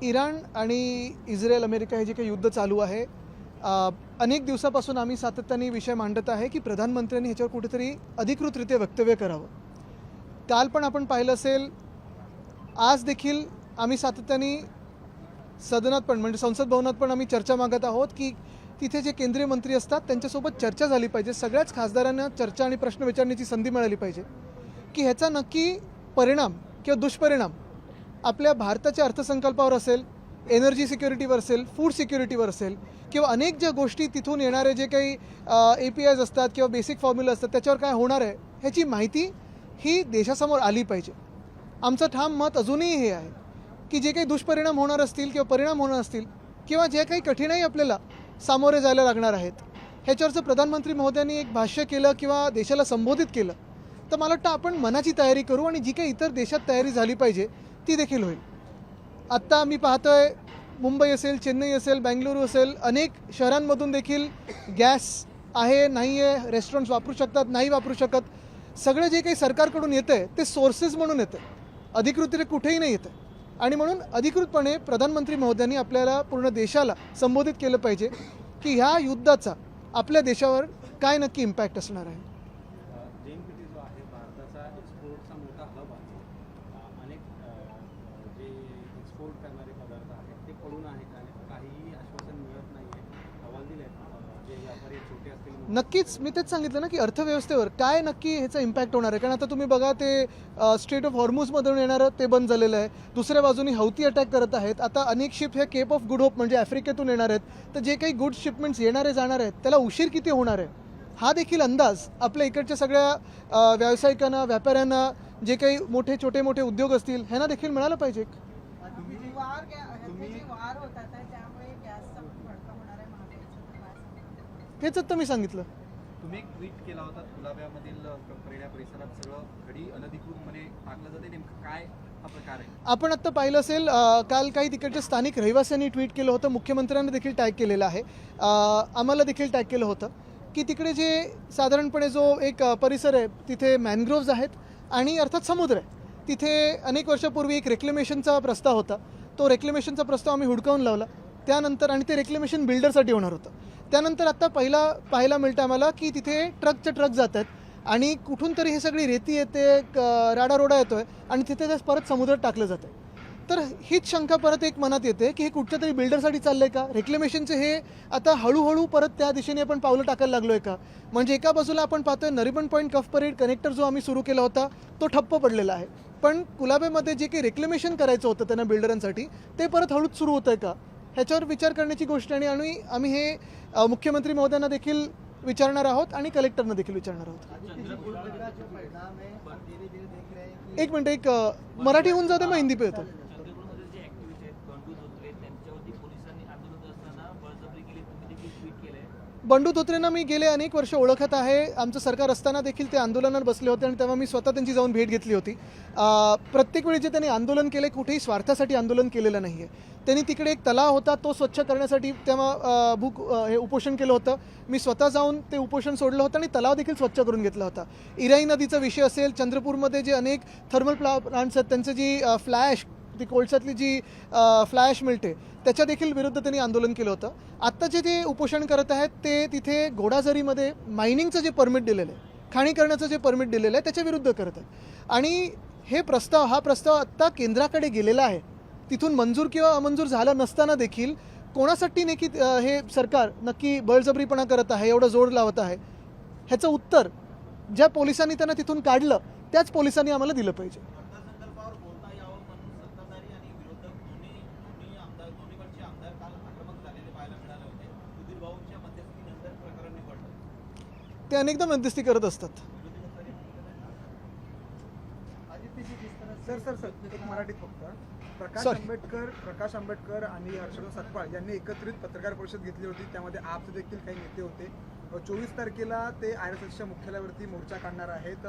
Iran आणि Israel America हे जे काही युद्ध चालू आहे, अनेक दिवसापासून आम्ही सातत्याने विषय मांडत आहे की प्रधानमंत्र्यांनी ह्याच्यावर कुठेतरी अधिकृतरित्या वक्तव्य करावं. काल पण आपण पाहिलं असेल, आज देखील आम्ही सातत्याने सदनात पण म्हणजे संसद भवनात पण आम्ही चर्चा मागत आहोत की तिथे जे केंद्रीय मंत्री असतात त्यांच्यासोबत चर्चा झाली पाहिजे. सगळ्याच खासदारांना चर्चा आणि प्रश्न विचारण्याची संधी मिळाली पाहिजे की ह्याचा नक्की परिणाम किंवा दुष्परिणाम आपल्या भारताच्या अर्थसंकल्पावर असेल, एनर्जी सिक्युरिटीवर असेल, फूड सिक्युरिटीवर असेल किंवा अनेक ज्या गोष्टी तिथून येणारे जे काही APIs असतात किंवा बेसिक फॉर्म्युला असतात त्याच्यावर काय होणार आहे ह्याची माहिती ही देशासमोर आली पाहिजे. आमचं ठाम मत अजूनही हे आहे की जे काही दुष्परिणाम होणार असतील किंवा परिणाम होणार असतील किंवा जे काही कठीणाई आपल्याला सामोरे जायला लागणार आहेत ह्याच्यावरचं प्रधानमंत्री महोदयांनी एक भाष्य केलं किंवा देशाला संबोधित केलं तर मला वाटतं आपण मनाची तयारी करू आणि जी काही इतर देशात तयारी झाली पाहिजे ती देखील होईल. आत्ता मी पाहतोय मुंबई असेल, चेन्नई असेल, बेंगलुरू असेल, अनेक शहरांमधून देखील गॅस आहे, नाही आहे, रेस्टॉरंट्स वापरू शकतात, नाही वापरू शकत. सगळं जे काही सरकारकडून येतं आहे ते सोर्सेस म्हणून येतं, अधिकृतरित्या कुठेही नाही येतं. आणि म्हणून अधिकृतपणे प्रधानमंत्री महोदयांनी आपल्याला पूर्ण देशाला संबोधित केलं पाहिजे की ह्या युद्धाचा आपल्या देशावर काय नक्की इम्पॅक्ट असणार आहे. JNPT जो आहे भारताचा एक्सपोर्टचा मोठा हब आहे. अनेक जे एक्सपोर्ट करणारे पदार्थ आहेत ते पडून आहेत आणि काहीही आश्वासन मिळत नाही आहे. अहवाल दिले जे व्यापारी छोटे असतील. नक्कीच मी तेच सांगितलं ना की अर्थव्यवस्थेवर काय नक्की ह्याचा इम्पॅक्ट होणार आहे. कारण आता तुम्ही बघा ते स्ट्रेट ऑफ हॉर्मुझमधून येणारं ते बंद झालेलं आहे. दुसऱ्या बाजूने हौती अटॅक करत आहेत. आता अनेक शिप हे केप ऑफ गुड होप म्हणजे आफ्रिकेतून येणार आहेत. तर जे काही गुड शिपमेंट्स येणारे जाणार आहेत त्याला उशीर किती होणार आहे हा देखील अंदाज आपल्या इकडच्या सगळ्या व्यावसायिकांना, व्यापाऱ्यांना, जे काही छोटे मोठे उद्योग असतील ह्यांना देखील मिळालं पाहिजे. हेच आता मी सांगितलं. तुम्ही एक ट्विट केला होता, कुलाब्यामधील कपड्या परिसरात सगळं घडी अनधिकृतपणे टाकलं जाते, नेमकं काय हा प्रकार आहे? आपण आत्ता पाहिलं असेल, काल काही तिकडच्या स्थानिक रहिवाशांनी ट्विट केलं होतं, मुख्यमंत्र्यांनी देखील टॅग केलेलं आहे, आम्हाला देखील टॅग केलं होतं की तिकडे जे साधारणपणे जो एक परिसर आहे तिथे मॅनग्रोव्ज आहेत आणि अर्थात समुद्र आहे. तिथे अनेक वर्षापूर्वी एक रेक्लेमेशनचा प्रस्ताव होता. तो रेक्लेमेशनचा प्रस्ताव आम्ही हुडकावून लावला त्यानंतर, आणि ते रेक्लेमेशन बिल्डरसाठी होणार होतं. त्यानंतर आत्ता पाहायला मिळतं आम्हाला की तिथे ट्रक जात आहेत आणि कुठून तरी हे सगळी रेती येते, राडारोडा येतो आहे आणि तिथे ते परत समुद्रात टाकलं जातं. तर हीच शंका परत एक मनात येते की हे कुठच्या तरी बिल्डरसाठी चाललं आहे का, रेक्लेमेशनचे हे आता हळूहळू परत त्या दिशेने आपण पावलं टाकायला लागलो आहे का. म्हणजे एका बाजूला आपण पाहतोय नरिमन पॉईंट कफ परेड कनेक्टर जो आम्ही सुरू केला होता तो ठप्प पडलेला आहे, पण कुलाब्यामध्ये जे काही रेक्लेमेशन करायचं होतं त्यांना बिल्डरांसाठी ते परत हळूच सुरू होतं आहे का, ह्याच्यावर विचार करण्याची गोष्ट. आणि आम्ही हे मुख्यमंत्री महोदयांना देखील विचारणार आहोत आणि कलेक्टरना देखील विचारणार आहोत. एक मिनट, एक मराठी होऊन जाते मग हिंदी पे येतो. बंडू धोत्रेंना मी गेले अनेक वर्ष ओळखत आहे. आमचं सरकार असताना देखील ते आंदोलनात बसले होते आणि तेव्हा मी स्वतः त्यांची जाऊन भेट घेतली होती. प्रत्येक वेळी जे त्यांनी आंदोलन केले कुठेही स्वार्थासाठी आंदोलन केलेलं नाही आहे. त्यांनी तिकडे एक तलाव होता तो स्वच्छ करण्यासाठी तेव्हा हे उपोषण केलं होतं. मी स्वतः जाऊन ते उपोषण सोडलं होतं आणि तलाव देखील स्वच्छ करून घेतला होता. इराई नदीचा विषय असेल, चंद्रपूरमध्ये जे अनेक थर्मल प्लांट्स आहेत त्यांचं जी फ्लॅश, ती कोळशातली जी फ्लॅश मिळते त्याच्या देखील विरुद्ध त्यांनी आंदोलन केलं होतं. आत्ताचे जे उपोषण करत आहेत ते तिथे घोडाझरीमध्ये मायनिंगचं जे परमिट दिलेलं आहे, खाणी करण्याचं जे परमिट दिलेलं आहे त्याच्या विरुद्ध करत आहेत. आणि हा प्रस्ताव आत्ता केंद्राकडे गेलेला आहे. तिथून मंजूर किंवा अमंजूर झालं नसताना देखील कोणासाठी नक्की हे सरकार नक्की बळजबरीपणा करत आहे, एवढं जोर लावत आहे, ह्याचं उत्तर ज्या पोलिसांनी त्यांना तिथून काढलं त्याच पोलिसांनी आम्हाला दिलं पाहिजे. ते अनेकदा मध्यस्थी करत असतात. सर एक मराठीत फक्त. प्रकाश आंबेडकर आणि हर्षवर्धन सतपाळ यांनी एकत्रित पत्रकार परिषद घेतली होती. त्यामध्ये आपचे देखील काही नेते होते. 24 तारखेला ते RSSच्या मुख्यालयावरती मोर्चा काढणार आहेत.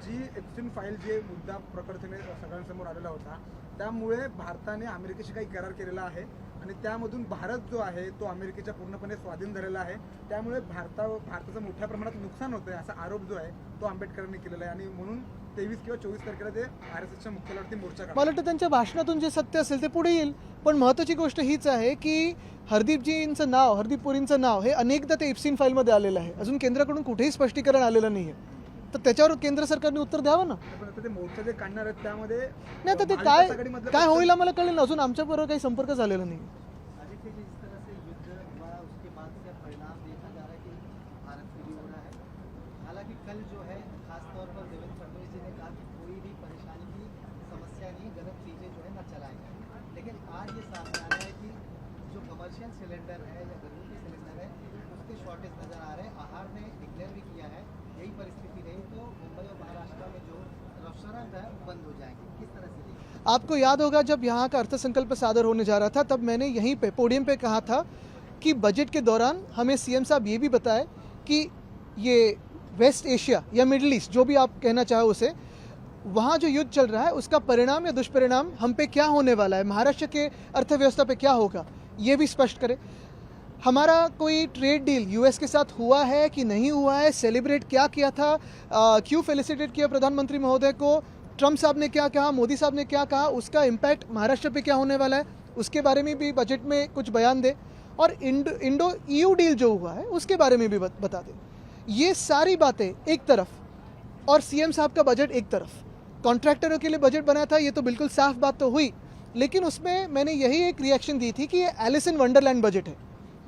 जी एप्स्टीन फाईल जे मुद्दा प्रकर्षाने सगळ्यांसमोर आलेला होता त्यामुळे भारताने अमेरिकेशी काही करार केलेला आहे आणि त्यामधून भारत जो आहे तो अमेरिकेच्या पूर्णपणे स्वाधीन झालेला आहे. त्यामुळे भारताचं मोठ्या प्रमाणात नुकसान होतं आहे असा आरोप जो आहे तो आंबेडकरांनी केलेला आहे आणि म्हणून 23 किंवा 24 तारखेला ते RSSच्या मुख्यालयावरती मोर्चा काढणार. मला वाटतं त्यांच्या भाषणातून जे सत्य असेल ते पुढे येईल. पण महत्त्वाची गोष्ट हीच आहे की हरदीपजींचं नाव, हरदीप पुरींचं नाव हे अनेकदा ते इप्सिन फाईलमध्ये आलेलं आहे. अजून केंद्राकडून कुठेही स्पष्टीकरण आलेलं नाही आहे. तर त्याच्यावर केंद्र सरकारने उत्तर द्यावं ना. पण आता ते मोर्चा जे काढणार आहेत त्यामध्ये नाही आता ते महाविकास आघाडीमधलं काय पक्ष- होईल आम्हाला कळेल ना. अजून आमच्याबरोबर काही संपर्क झालेला नाही. आदित्य जी, जिस तरह से युद्ध हुआ उसके बाद से परिणाम देखा जा रहा है कि भारत के लिए हो रहा है. हालांकि कल जो है खासतौर पर देवेंद्र फडणवीस जी ने कहा कि कोई भी परेशानी की समस्या नहीं, गलत चीज़ें जो है न चलाई जाए. लेकिन आज ये सामने आ रहा है कि जो कमर्शियल सिलेंडर है या घरेलू सिलेंडर है उसके शॉर्टेज नज़र आ रहे हैं. आहार ने डिक्लेयर भी किया है यही परिस्थिति रही तो मुंबई और महाराष्ट्र में जो रेस्टोरेंट है वो बंद हो जाएंगे. किस तरह से देखिए? आपको याद होगा जब यहाँ का अर्थसंकल्प सादर होने जा रहा था तब मैंने यहीं पे पोडियम पे कहा था कि बजट के दौरान हमें सीएम साहब ये भी बताए कि ये वेस्ट एशिया या मिडिल ईस्ट जो भी आप कहना चाहो उसे, वहाँ जो युद्ध चल रहा है उसका परिणाम या दुष्परिणाम हम पे क्या होने वाला है, महाराष्ट्र के अर्थव्यवस्था पे क्या होगा, ये भी स्पष्ट करें. हमारा कोई ट्रेड डील यूएस के साथ हुआ है कि नहीं हुआ है, सेलिब्रेट क्या किया था, क्यों फेलिसिटेट किया प्रधानमंत्री महोदय को, ट्रम्प साहब ने क्या कहा, मोदी साहब ने क्या कहा, उसका इम्पैक्ट महाराष्ट्र पे क्या होने वाला है, उसके बारे में भी बजट में कुछ बयान दे. और इंडो ईयू डील जो हुआ है उसके बारे में भी बता दें. ये सारी बातें एक तरफ और सीएम साहब का बजट एक तरफ. कॉन्ट्रैक्टरों के लिए बजट बना था ये तो बिल्कुल साफ बात तो हुई, लेकिन उसमें मैंने यही एक रिएक्शन दी थी कि ये एलिस इन वंडरलैंड बजट है.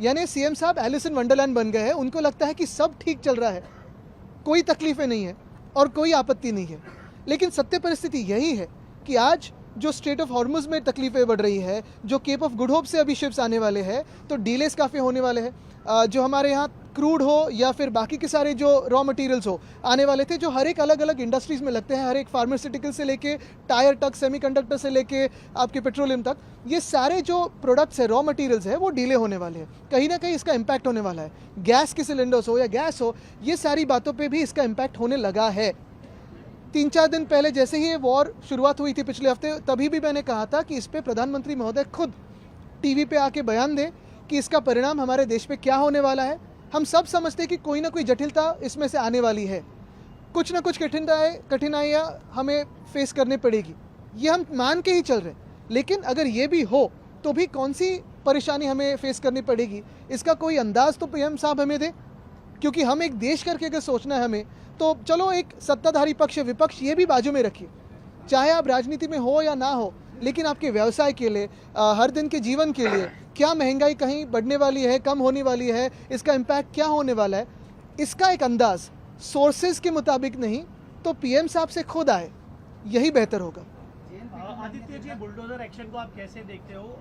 यानी सीएम साहब एलिस इन वंडरलैंड बन गए हैं. उनको लगता है कि सब ठीक चल रहा है, कोई तकलीफें नहीं है और कोई आपत्ति नहीं है. लेकिन सत्य परिस्थिति यही है कि आज जो स्ट्रेट ऑफ हॉर्मुज में तकलीफें बढ़ रही है, जो केप ऑफ गुड होप से अभी शिप्स आने वाले हैं तो डीलेस काफ़ी होने वाले हैं. जो हमारे यहाँ क्रूड हो या फिर बाकी के सारे जो रॉ मटेरियल्स हो आने वाले थे, जो हर एक अलग अलग इंडस्ट्रीज़ में लगते हैं, हर एक फार्मास्यूटिकल से लेके टायर तक, सेमीकंडक्टर से लेके आपके पेट्रोलियम तक, ये सारे जो प्रोडक्ट्स है, रॉ मटेरियल्स है, वो डीले होने वाले हैं. कहीं ना कहीं इसका इम्पैक्ट होने वाला है. गैस के सिलेंडर्स हो या गैस हो, ये सारी बातों पर भी इसका इम्पैक्ट होने लगा है. 3-4 दिन पहले जैसे ही ये वॉर शुरुआत हुई थी पिछले हफ्ते, तभी भी मैंने कहा था कि इस पर प्रधानमंत्री महोदय खुद टीवी पे आके बयान दें कि इसका परिणाम हमारे देश पे क्या होने वाला है. हम सब समझते हैं कि कोई ना कोई जटिलता इसमें से आने वाली है, कुछ ना कुछ कठिनाइयाँ हमें फेस करनी पड़ेगी, ये हम मान के ही चल रहे हैं. लेकिन अगर ये भी हो तो भी कौन सी परेशानी हमें फेस करनी पड़ेगी, इसका कोई अंदाज़ तो पीएम साहब हमें दें. क्योंकि हम एक देश करके अगर सोचना है हमें, तो चलो एक सत्ताधारी पक्ष विपक्ष ये भी बाजू में रखिए, चाहे आप राजनीति में हो या ना हो, लेकिन आपके व्यवसाय के लिए, हर दिन के जीवन के लिए क्या महंगाई कहीं बढ़ने वाली है, कम होने वाली है, इसका इम्पैक्ट क्या होने वाला है, इसका एक अंदाज़ सोर्सेज के मुताबिक नहीं तो पीएम साहब से खुद आए, यही बेहतर होगा. आदित्य जी, बुलडोजर एक्शन को आप कैसे देखते हो?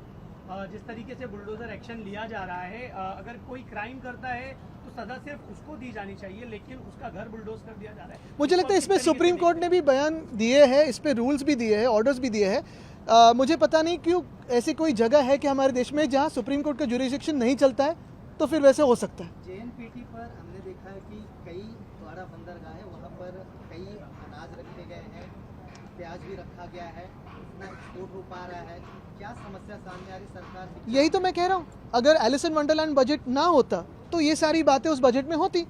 जिस तरीके से बुलडोजर एक्शन लिया जा रहा है, अगर कोई क्राइम करता है तो सजा सिर्फ उसको दी जानी चाहिए, लेकिन उसका घर बुलडोज कर दिया जा रहा है. मुझे लगता है इसमें सुप्रीम कोर्ट ने भी बयान दिए हैं, इस पे रूल्स भी दिए हैं, ऑर्डर्स भी दिए हैं. मुझे पता नहीं क्यों ऐसी कोई जगह है कि हमारे देश में जहां सुप्रीम कोर्ट का जुरिडिक्शन नहीं चलता है, तो फिर वैसे हो सकता है. JNPT पर हमने देखा है कि कई बड़ा बंदरगाह है, वहाँ पर कई अनाज रखे गए हैं, प्याज भी रखा गया है, उतना एक्सपोर्ट हो पा रहा है. क्या समस्या सामने आ रही सरकार की? यही तो मैं कह रहा हूँ, अगर एलिस इन वंडरलैंड बजट ना होता तो ये सारी बातें उस बजट में होती.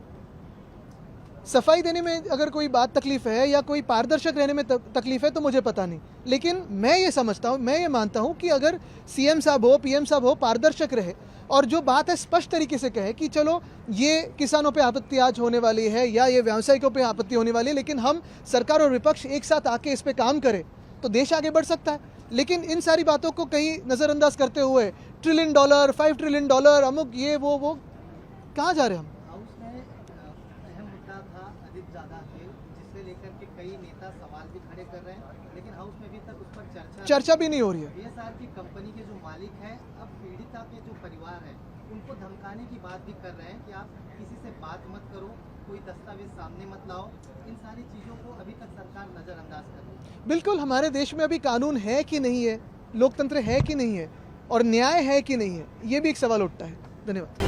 सफाई देने में अगर कोई बात तकलीफ है या कोई पारदर्शक रहने में तकलीफ है तो मुझे पता नहीं, लेकिन मैं ये समझता हूँ, मैं ये मानता हूँ कि अगर सीएम साहब हो, पीएम साहब हो, पारदर्शक रहे और जो बात है स्पष्ट तरीके से कहे कि चलो ये किसानों पे आपत्ति आज होने वाली है या ये व्यवसायिकों पे आपत्ति होने वाली है, लेकिन हम सरकार और विपक्ष एक साथ आके इस पे काम करें तो देश आगे बढ़ सकता है. लेकिन इन सारी बातों को कहीं नज़रअंदाज करते हुए $1 ट्रिलियन, $5 ट्रिलियन, अमुक ये वो कहाँ जा रहे हैं हम? हाउस में अहम मुद्दा था अधिक ज़्यादा तेल, जिससे लेकर के कई नेता सवाल भी खड़े कर रहे हैं, लेकिन हाउस में अभी तक उस पर चर्चा भी नहीं हो रही है. BSR की कंपनी के जो मालिक हैं अब पीड़िता के जो परिवार है उनको धमकाने की बात भी कर रहे हैं कि आप किसी से बात मत करो, कोई दस्तावेज सामने मत लाओ. इन सारी चीज़ों को अभी तक सरकार नज़रअंदाज कर रही है. बिल्कुल, हमारे देश में अभी कानून है कि नहीं है, लोकतंत्र है कि नहीं है और न्याय है कि नहीं है, ये भी एक सवाल उठता है. धन्यवाद.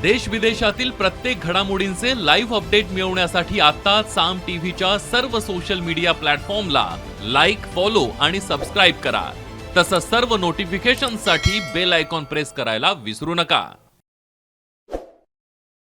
देश विदेशातील प्रत्येक घडामोडींचे लाईव्ह अपडेट मिळवण्यासाठी आता साम टीव्हीच्या सर्व सोशल मीडिया प्लॅटफॉर्मला लाईक, फॉलो आणि सबस्क्राईब करा. तसंच सर्व नोटिफिकेशनसाठी बेल आयकॉन प्रेस करायला विसरू नका.